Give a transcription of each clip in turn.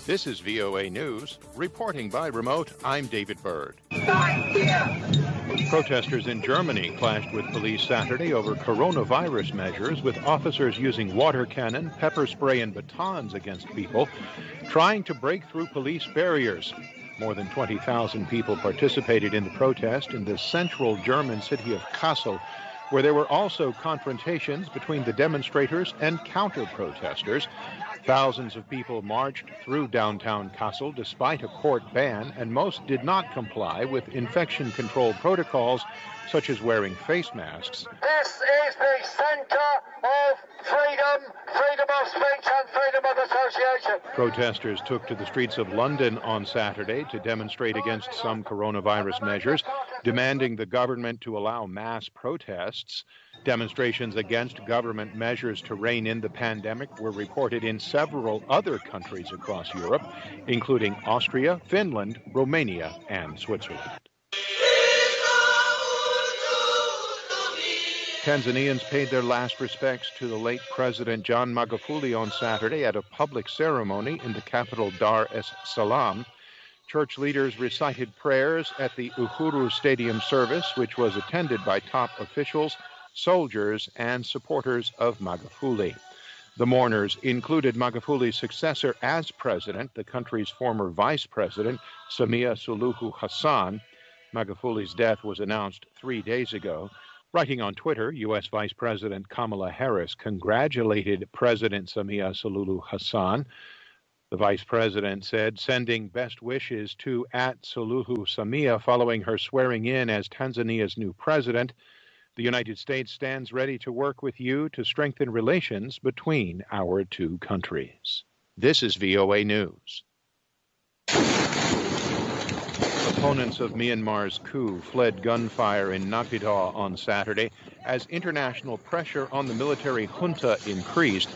This is VOA News. Reporting by remote, I'm David Byrd. Protesters in Germany clashed with police Saturday over coronavirus measures, with officers using water cannon, pepper spray, and batons against people trying to break through police barriers. More than 20,000 people participated in the protest in the central German city of Kassel, where there were also confrontations between the demonstrators and counter-protesters. Thousands of people marched through downtown Kassel despite a court ban, and most did not comply with infection control protocols, such as wearing face masks. This is the center of freedom of speech and freedom of association. Protesters took to the streets of London on Saturday to demonstrate against some coronavirus measures, demanding the government to allow mass protests. Demonstrations against government measures to rein in the pandemic were reported in several other countries across Europe, including Austria, Finland, Romania, and Switzerland. Tanzanians paid their last respects to the late President John Magufuli on Saturday at a public ceremony in the capital Dar es Salaam. Church leaders recited prayers at the Uhuru Stadium service, which was attended by top officials, soldiers, and supporters of Magufuli. The mourners included Magufuli's successor as president, the country's former vice president, Samia Suluhu Hassan. Magufuli's death was announced 3 days ago. Writing on Twitter, U.S. Vice President Kamala Harris congratulated President Samia Suluhu Hassan. The vice president said, sending best wishes to @Suluhu Samia following her swearing in as Tanzania's new president. The United States stands ready to work with you to strengthen relations between our two countries. This is VOA News. Opponents of Myanmar's coup fled gunfire in Naypyidaw on Saturday as international pressure on the military junta increased.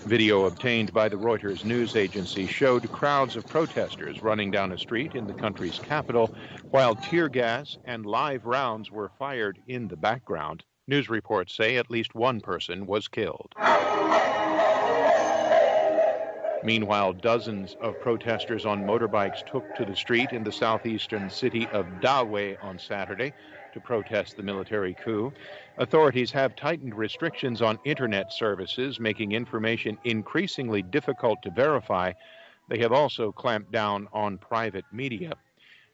Video obtained by the Reuters news agency showed crowds of protesters running down a street in the country's capital, while tear gas and live rounds were fired in the background. News reports say at least one person was killed. Meanwhile, dozens of protesters on motorbikes took to the street in the southeastern city of Dawe on Saturday to protest the military coup. Authorities have tightened restrictions on internet services, making information increasingly difficult to verify. They have also clamped down on private media.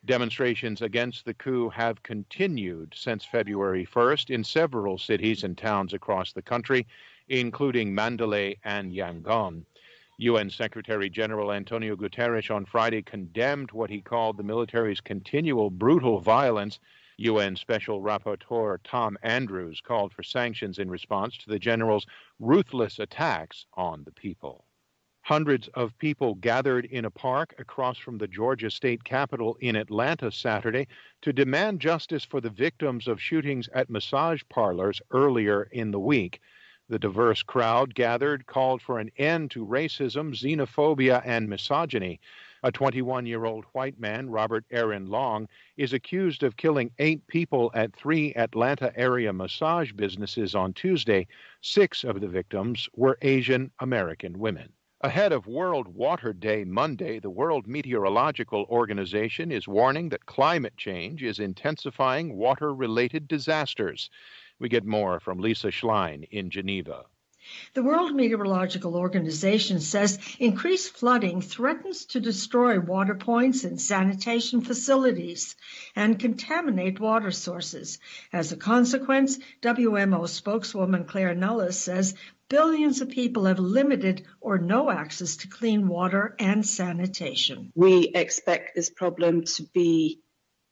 Demonstrations against the coup have continued since February 1st in several cities and towns across the country, including Mandalay and Yangon. UN Secretary General Antonio Guterres on Friday condemned what he called the military's continual brutal violence. UN Special Rapporteur Tom Andrews called for sanctions in response to the general's ruthless attacks on the people. Hundreds of people gathered in a park across from the Georgia state capitol in Atlanta Saturday to demand justice for the victims of shootings at massage parlors earlier in the week. The diverse crowd gathered called for an end to racism, xenophobia, and misogyny. A 21-year-old white man, Robert Aaron Long, is accused of killing 8 people at 3 Atlanta area massage businesses on Tuesday. 6 of the victims were Asian American women. Ahead of World Water Day Monday, the World Meteorological Organization is warning that climate change is intensifying water-related disasters. We get more from Lisa Schlein in Geneva. The World Meteorological Organization says increased flooding threatens to destroy water points and sanitation facilities and contaminate water sources. As a consequence, WMO spokeswoman Claire Nullis says billions of people have limited or no access to clean water and sanitation. We expect this problem to be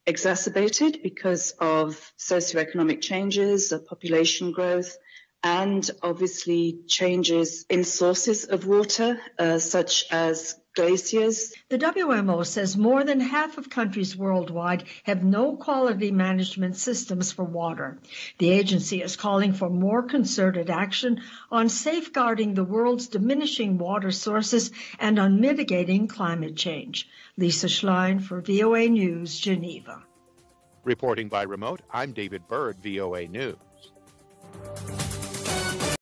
exacerbated because of socioeconomic changes, of population growth, and obviously changes in sources of water, such as glaciers. The WMO says more than half of countries worldwide have no quality management systems for water. The agency is calling for more concerted action on safeguarding the world's diminishing water sources and on mitigating climate change. Lisa Schlein for VOA News, Geneva. Reporting by remote, I'm David Byrd, VOA News.